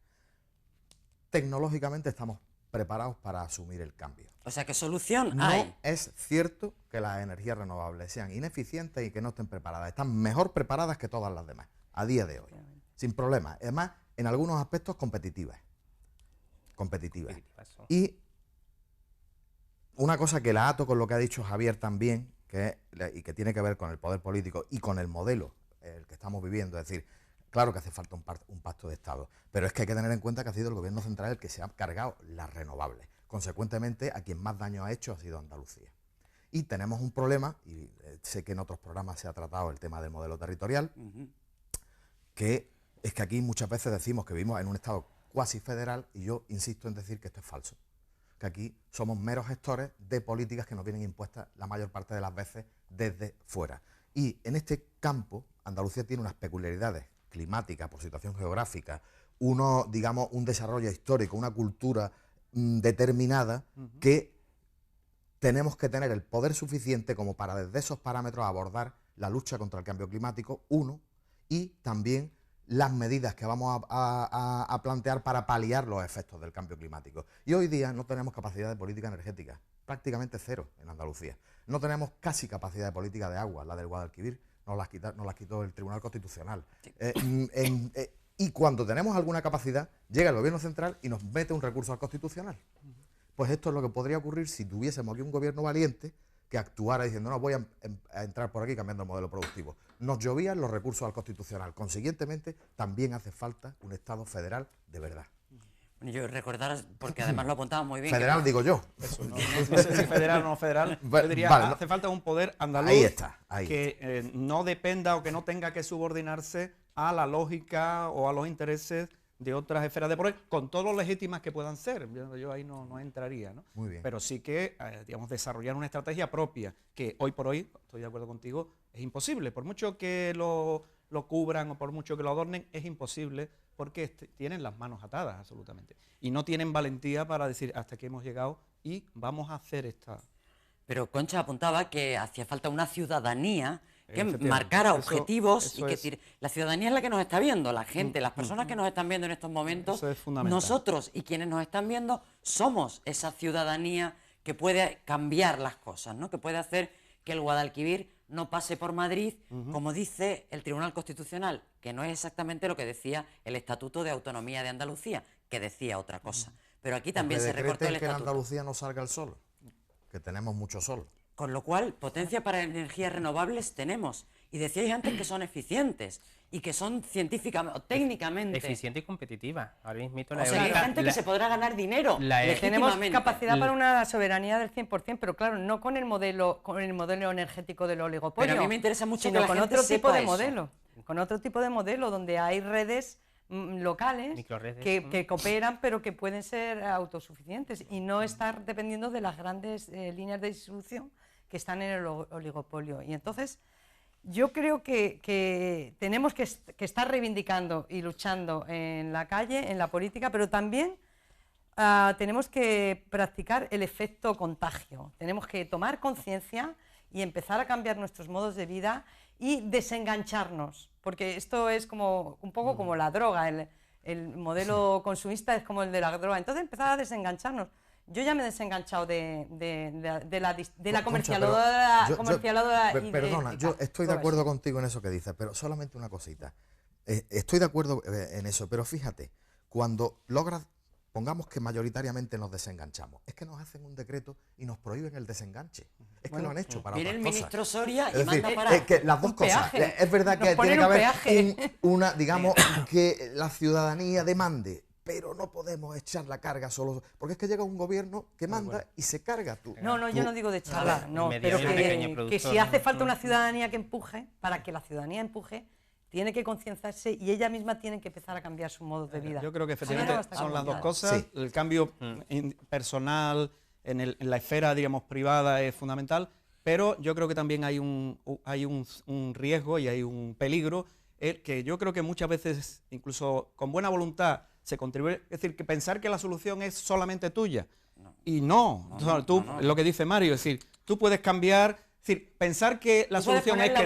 Tecnológicamente estamos preparados para asumir el cambio. O sea, ¿qué solución hay? No es cierto que las energías renovables sean ineficientes y que no estén preparadas. Están mejor preparadas que todas las demás, a día de hoy, sin problema. Además, en algunos aspectos competitivas. Y una cosa que la ato con lo que ha dicho Javier también, y que tiene que ver con el poder político y con el modelo el que estamos viviendo, es decir, claro que hace falta un pacto de Estado, pero es que hay que tener en cuenta que ha sido el gobierno central el que se ha cargado las renovables. Consecuentemente, a quien más daño ha hecho ha sido Andalucía. Y tenemos un problema, y sé que en otros programas se ha tratado el tema del modelo territorial, que es que aquí muchas veces decimos que vivimos en un Estado cuasi federal, y yo insisto en decir que esto es falso. Que aquí somos meros gestores de políticas que nos vienen impuestas la mayor parte de las veces desde fuera. Y en este campo, Andalucía tiene unas peculiaridades climáticas, por situación geográfica, digamos, un desarrollo histórico, una cultura determinada, que tenemos que tener el poder suficiente como para desde esos parámetros abordar la lucha contra el cambio climático, y también las medidas que vamos a plantear para paliar los efectos del cambio climático. Y hoy día no tenemos capacidad de política energética, prácticamente cero en Andalucía. No tenemos casi capacidad de política de agua, la del Guadalquivir nos las quitó el Tribunal Constitucional. Sí. Y cuando tenemos alguna capacidad, llega el Gobierno central y nos mete un recurso al Constitucional. Pues esto es lo que podría ocurrir si tuviésemos aquí un gobierno valiente que actuara diciendo, no, voy a entrar por aquí cambiando el modelo productivo. Nos llovían los recursos al Constitucional. Consiguientemente, también hace falta un Estado federal de verdad. Bueno, yo recordar, porque además lo apuntaba muy bien. Federal, digo yo. Eso, no sé si federal o no federal. Yo diría, vale, hace falta un poder andaluz que no dependa o que no tenga que subordinarse a la lógica o a los intereses de otras esferas de poder, con todo lo legítimas que puedan ser. Yo ahí no entraría, ¿no? Muy bien. Pero sí que, digamos, desarrollar una estrategia propia, que hoy por hoy, estoy de acuerdo contigo, es imposible. Por mucho que lo cubran o por mucho que lo adornen, es imposible porque tienen las manos atadas absolutamente. Y no tienen valentía para decir, hasta aquí hemos llegado y vamos a hacer esta... Pero Concha apuntaba que hacía falta una ciudadanía que marcara objetivos y que la ciudadanía es la que nos está viendo, la gente, las personas que nos están viendo en estos momentos, eso es fundamental. Nosotros y quienes nos están viendo somos esa ciudadanía que puede cambiar las cosas, ¿no? Que puede hacer que el Guadalquivir no pase por Madrid, como dice el Tribunal Constitucional, que no es exactamente lo que decía el Estatuto de Autonomía de Andalucía, que decía otra cosa. Pero aquí también se recortó el Estatuto. Que en Andalucía no salga el sol, que tenemos mucho sol. Con lo cual, potencia para energías renovables tenemos. Y decíais antes que son eficientes y que son científicamente o técnicamente... Eficiente y competitiva. Ahora mismo o sea, hay gente que se podrá ganar dinero tenemos capacidad para una soberanía del 100%, pero claro, no con el modelo energético del oligopolio. Pero a mí me interesa mucho sino que la con gente otro tipo de sepa modelo. Con otro tipo de modelo donde hay redes locales que cooperan, pero que pueden ser autosuficientes y no estar dependiendo de las grandes líneas de distribución que están en el oligopolio. Y entonces yo creo que tenemos que estar reivindicando y luchando en la calle, en la política, pero también tenemos que practicar el efecto contagio. Tenemos que tomar conciencia y empezar a cambiar nuestros modos de vida y desengancharnos, porque esto es como un poco como la droga, el modelo consumista es como el de la droga. Entonces empezar a desengancharnos. Yo ya me he desenganchado de la comercializadora. Perdona, yo estoy de acuerdo contigo en eso que dices, pero solamente una cosita. Estoy de acuerdo en eso, pero fíjate, cuando logras, pongamos que mayoritariamente nos desenganchamos, es que nos hacen un decreto y nos prohíben el desenganche. Es que lo han hecho para otras cosas. Viene el ministro Soria y decir, manda para... que las dos cosas. Peaje. Es verdad que tiene que haber digamos, que la ciudadanía demande, pero no podemos echar la carga solo, porque es que llega un gobierno que manda y se carga tú. No, yo no digo de echarla, no, pero que si hace falta una ciudadanía que empuje, para que la ciudadanía empuje, tiene que concienciarse y ella misma tiene que empezar a cambiar su modo de vida. Yo creo que efectivamente son las dos cosas. Sí. El cambio personal en la esfera, digamos, privada es fundamental, pero yo creo que también hay un riesgo y hay un peligro que yo creo que muchas veces, incluso con buena voluntad, se contribuye, es decir, que pensar que la solución es solamente tuya. Y no. Lo que dice Mario, es decir, tú puedes cambiar, es decir, pensar que la solución es que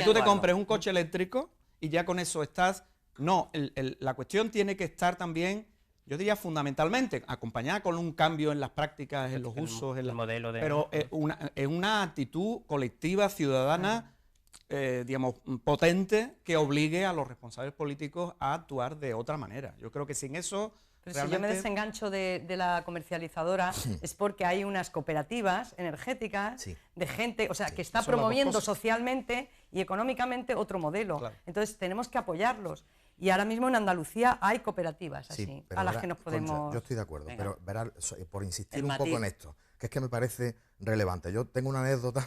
tú te compres un coche eléctrico y ya con eso estás. No, la cuestión tiene que estar también, yo diría fundamentalmente, acompañada con un cambio en las prácticas, en los usos, en el modelo de... Pero es una actitud colectiva, ciudadana, digamos, potente, que obligue a los responsables políticos a actuar de otra manera. Yo creo que sin eso... Pero realmente... si yo me desengancho de la comercializadora es porque hay unas cooperativas energéticas de gente, o sea, que está promoviendo socialmente y económicamente otro modelo. Claro. Entonces tenemos que apoyarlos. Y ahora mismo en Andalucía hay cooperativas así, a las que nos podemos... Concha, yo estoy de acuerdo, pero verás, por insistir un poco en esto, que es que me parece relevante. Yo tengo una anécdota,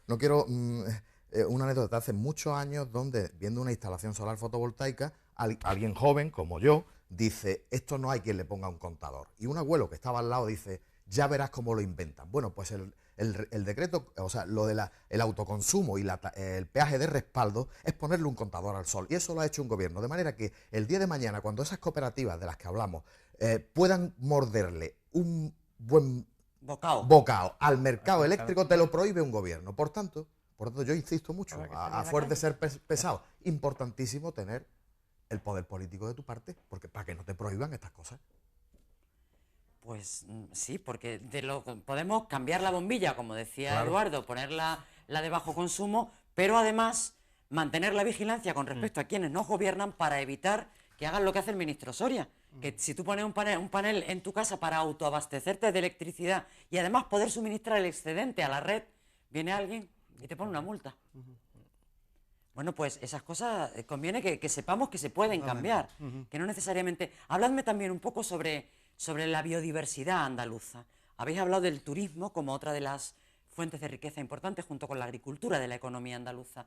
no quiero... una anécdota de hace muchos años donde, viendo una instalación solar fotovoltaica, alguien joven como yo, dice, esto no hay quien le ponga un contador. Y un abuelo que estaba al lado dice, ya verás cómo lo inventan. Bueno, pues el decreto, o sea, lo de el autoconsumo y el peaje de respaldo es ponerle un contador al sol. Y eso lo ha hecho un gobierno. De manera que el día de mañana, cuando esas cooperativas de las que hablamos puedan morderle un buen bocado al mercado eléctrico, te lo prohíbe un gobierno. Por tanto, yo insisto mucho, a fuerza de ser pesado, importantísimo tener el poder político de tu parte, porque para que no te prohíban estas cosas. Pues sí, porque podemos cambiar la bombilla, como decía Claro. Eduardo, ponerla la de bajo consumo, pero además mantener la vigilancia con respecto a quienes nos gobiernan para evitar que hagan lo que hace el ministro Soria. Que si tú pones un panel en tu casa para autoabastecerte de electricidad y además poder suministrar el excedente a la red, viene alguien y te pone una multa. Bueno, pues esas cosas conviene que sepamos que se pueden cambiar, que no necesariamente... Habladme también un poco sobre la biodiversidad andaluza. Habéis hablado del turismo como otra de las fuentes de riqueza importantes, junto con la agricultura de la economía andaluza.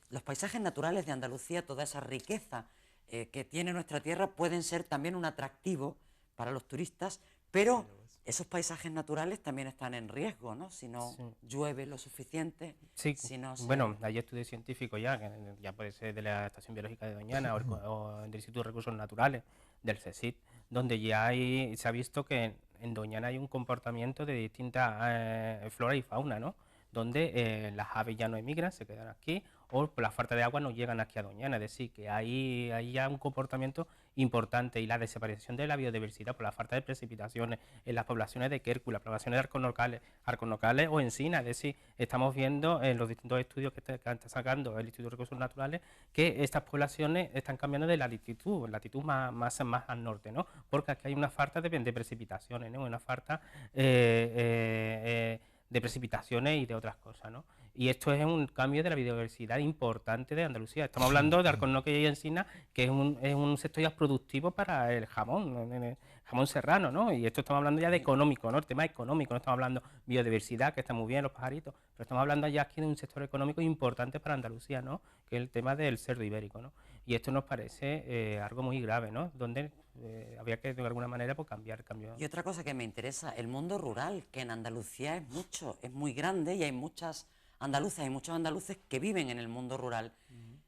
Los paisajes naturales de Andalucía, toda esa riqueza que tiene nuestra tierra, pueden ser también un atractivo para los turistas, pero esos paisajes naturales también están en riesgo, ¿no? Si no llueve lo suficiente. Sí, si no bueno, hay estudios científicos ya puede ser de la Estación Biológica de Doñana o del Instituto de Recursos Naturales, del CSIC, donde ya se ha visto que en Doñana hay un comportamiento de distintas flora y fauna, ¿no? Donde las aves ya no emigran, se quedan aquí, o por la falta de agua no llegan aquí a Doñana. Es decir, que hay ya un comportamiento importante, y la desaparición de la biodiversidad por la falta de precipitaciones en las poblaciones de quércula, poblaciones de arconocales o encinas. Es decir, estamos viendo en los distintos estudios que está sacando el Instituto de Recursos Naturales que estas poblaciones están cambiando de latitud más al norte, ¿no? Porque aquí hay una falta de precipitaciones, ¿no? Una falta de precipitaciones y de otras cosas, ¿no? Y esto es un cambio de la biodiversidad importante de Andalucía. Estamos hablando de Alcornoque y Encina, que es un sector ya productivo para el jamón serrano, ¿no? Y esto estamos hablando ya de económico, ¿no? El tema económico, no estamos hablando de biodiversidad, que está muy bien, los pajaritos, pero estamos hablando ya aquí de un sector económico importante para Andalucía, ¿no? Que es el tema del cerdo ibérico, ¿no? Y esto nos parece algo muy grave, ¿no? Donde había que, de alguna manera, pues, cambiar el cambio. Y otra cosa que me interesa, el mundo rural, que en Andalucía es muy grande, y hay muchas andaluzas y muchos andaluces que viven en el mundo rural.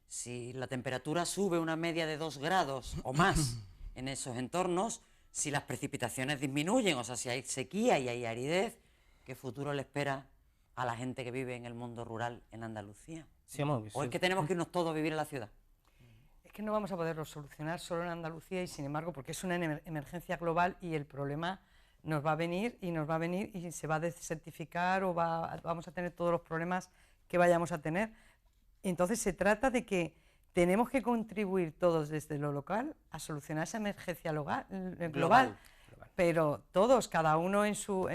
Si la temperatura sube una media de 2 grados o más en esos entornos, si las precipitaciones disminuyen, o sea, si hay sequía y hay aridez, ¿qué futuro le espera a la gente que vive en el mundo rural en Andalucía? Sí, ¿O es que tenemos que irnos todos a vivir en la ciudad? Es que no vamos a poderlo solucionar solo en Andalucía, y sin embargo, porque es una emergencia global y el problema nos va a venir y se va a desertificar o vamos a tener todos los problemas que vayamos a tener. Entonces se trata de que tenemos que contribuir todos desde lo local a solucionar esa emergencia global. Pero todos, cada uno en su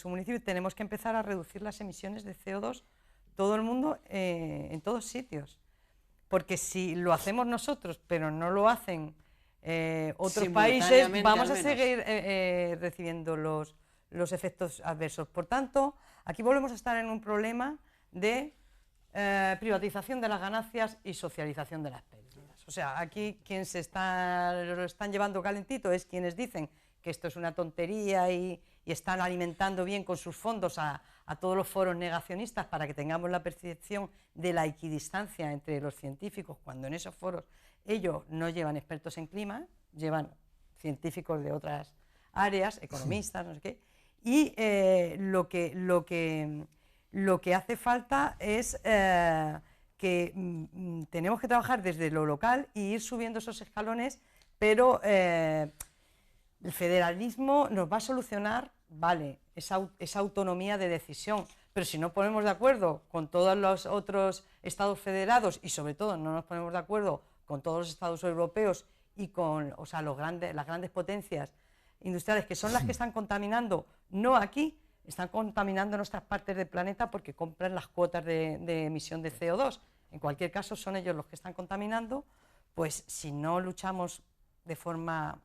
municipio, tenemos que empezar a reducir las emisiones de CO2, todo el mundo, en todos sitios. Porque si lo hacemos nosotros, pero no lo hacen otros países, vamos a seguir recibiendo los efectos adversos. Por tanto, aquí volvemos a estar en un problema de privatización de las ganancias y socialización de las pérdidas. O sea, aquí quien lo están llevando calentito es quienes dicen que esto es una tontería y están alimentando bien con sus fondos a todos los foros negacionistas para que tengamos la percepción de la equidistancia entre los científicos, cuando en esos foros ellos no llevan expertos en clima, llevan científicos de otras áreas, economistas, no sé qué, y lo que hace falta es que tenemos que trabajar desde lo local y ir subiendo esos escalones, pero el federalismo nos va a solucionar, vale, esa autonomía de decisión, pero si no ponemos de acuerdo con todos los otros estados federados y sobre todo no nos ponemos de acuerdo con todos los estados europeos y con las grandes potencias industriales, que son las que están contaminando, no aquí, están contaminando en otras partes del planeta porque compran las cuotas de emisión de CO2. En cualquier caso, son ellos los que están contaminando. Pues si no luchamos de forma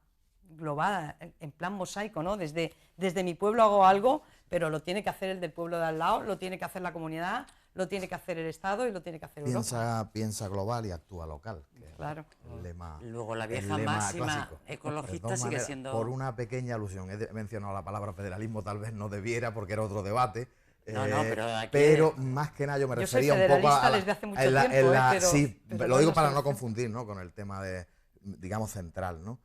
global, en plan mosaico, ¿no? Desde mi pueblo hago algo, pero lo tiene que hacer el del pueblo de al lado, lo tiene que hacer la comunidad, lo tiene que hacer el Estado y lo tiene que hacer Europa. Piensa global y actúa local. Que Claro. el lema, Luego la el vieja lema máxima clásico. ecologista De todas sigue maneras, siendo... Por una pequeña alusión, he mencionado la palabra federalismo, tal vez no debiera porque era otro debate. No, pero aquí... Pero más que nada yo me Yo soy refería un poco federalista a desde hace mucho en la- tiempo, pero- sí, pero lo digo no para sé. no confundir, ¿no?, con el tema de, digamos, central, ¿no?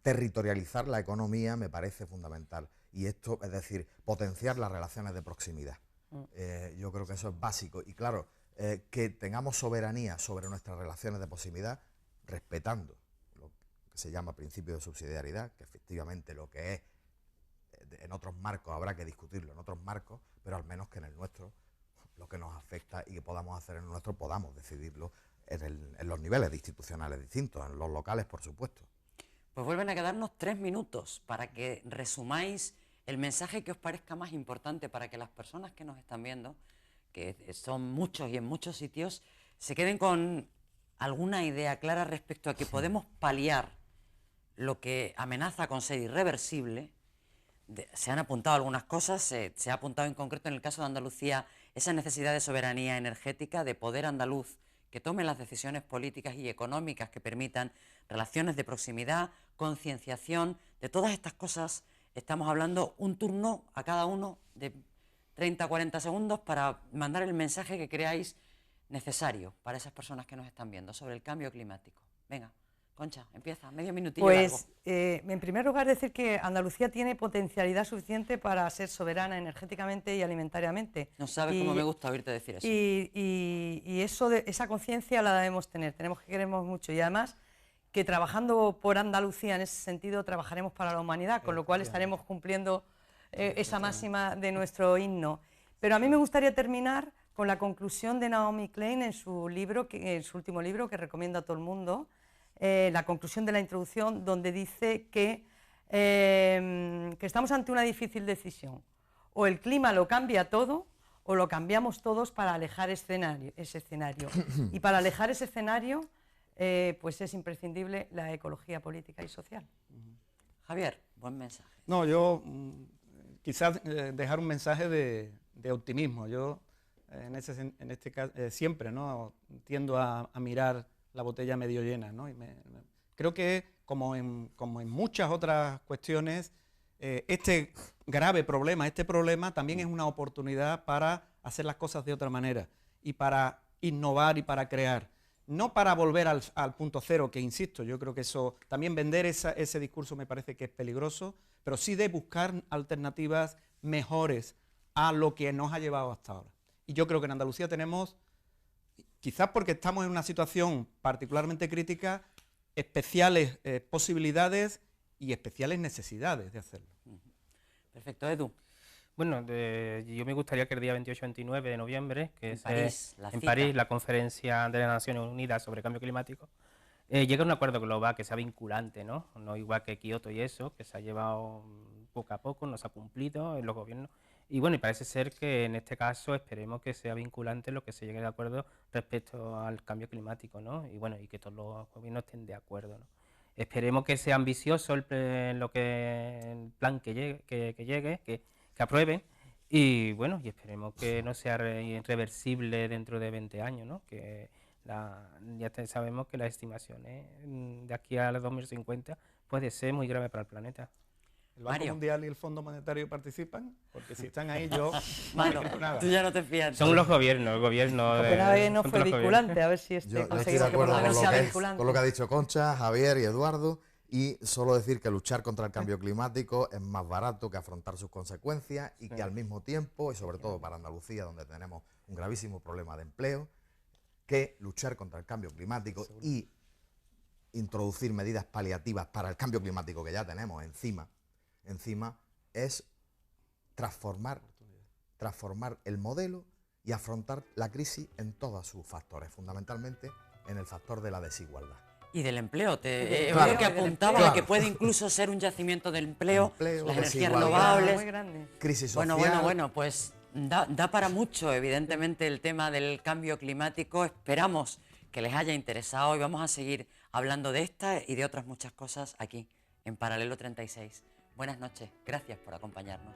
Territorializar la economía me parece fundamental. Y esto, es decir, potenciar las relaciones de proximidad. Yo creo que eso es básico. Y claro, que tengamos soberanía sobre nuestras relaciones de proximidad, respetando lo que se llama principio de subsidiariedad, que efectivamente lo que es en otros marcos habrá que discutirlo en otros marcos, pero al menos que en el nuestro, lo que nos afecta y que podamos hacer en el nuestro, podamos decidirlo en los niveles institucionales distintos, en los locales, por supuesto. Pues vuelven a quedarnos 3 minutos para que resumáis el mensaje que os parezca más importante para que las personas que nos están viendo, que son muchos y en muchos sitios, se queden con alguna idea clara respecto a que podemos paliar lo que amenaza con ser irreversible. Se han apuntado algunas cosas, se ha apuntado en concreto en el caso de Andalucía esa necesidad de soberanía energética, de poder andaluz que tome las decisiones políticas y económicas que permitan relaciones de proximidad, concienciación, de todas estas cosas. Estamos hablando un turno a cada uno de 30 a 40 segundos para mandar el mensaje que creáis necesario para esas personas que nos están viendo sobre el cambio climático. Venga, Concha, empieza, medio minutillo largo. Pues, en primer lugar, decir que Andalucía tiene potencialidad suficiente para ser soberana energéticamente y alimentariamente. No sabes cómo me gusta oírte decir eso. Y esa conciencia la debemos tener, tenemos que querernos mucho. Y además, que trabajando por Andalucía en ese sentido, trabajaremos para la humanidad, con lo cual estaremos cumpliendo esa máxima de nuestro himno. Pero a mí me gustaría terminar con la conclusión de Naomi Klein en su último libro, que recomiendo a todo el mundo, la conclusión de la introducción, donde dice que estamos ante una difícil decisión. O el clima lo cambia todo, o lo cambiamos todos para alejar ese escenario. Y para alejar ese escenario, pues es imprescindible la ecología política y social. Javier, buen mensaje. No, yo quizás dejar un mensaje de optimismo. Yo en este caso siempre, ¿no?, tiendo a mirar la botella medio llena, ¿no? Y creo que como en muchas otras cuestiones, este grave problema, también es una oportunidad para hacer las cosas de otra manera y para innovar y para crear. No para volver al punto cero, que insisto, yo creo que eso, también vender ese discurso me parece que es peligroso, pero sí de buscar alternativas mejores a lo que nos ha llevado hasta ahora. Y yo creo que en Andalucía tenemos, quizás porque estamos en una situación particularmente crítica, especiales posibilidades y especiales necesidades de hacerlo. Perfecto, Edu. Bueno, yo me gustaría que el día 28-29 de noviembre, que es en cita. París, la conferencia de las Naciones Unidas sobre cambio climático, llegue a un acuerdo global que sea vinculante, ¿no? No igual que Kioto y eso, que se ha llevado poco a poco, no se ha cumplido en los gobiernos. Y bueno, y parece ser que en este caso esperemos que sea vinculante lo que se llegue de acuerdo respecto al cambio climático, ¿no? Y bueno, y que todos los gobiernos estén de acuerdo, ¿no? Esperemos que sea ambicioso el plan que llegue, que aprueben, y bueno, y esperemos que no sea irreversible dentro de 20 años, ¿no? Que sabemos que las estimaciones de aquí a los 2050 puede ser muy grave para el planeta. ¿El Banco Mundial y el Fondo Monetario participan? Porque si están ahí yo Mano, tú ya no te fías. Son los gobiernos, el gobierno de... Copenhague no fue vinculante, a ver si Yo estoy de acuerdo con lo que ha dicho Concha, Javier y Eduardo, y solo decir que luchar contra el cambio climático es más barato que afrontar sus consecuencias y que al mismo tiempo, y sobre todo para Andalucía, donde tenemos un gravísimo problema de empleo, que luchar contra el cambio climático y introducir medidas paliativas para el cambio climático que ya tenemos encima es transformar el modelo y afrontar la crisis en todos sus factores, fundamentalmente en el factor de la desigualdad. Y del empleo, Claro. que apuntaba Claro. a que puede incluso ser un yacimiento del empleo, las energías desigualdad, renovables. muy grande. Crisis social. Bueno, pues da para mucho, evidentemente, el tema del cambio climático. Esperamos que les haya interesado y vamos a seguir hablando de esta y de otras muchas cosas aquí, en Paralelo 36. Buenas noches, gracias por acompañarnos.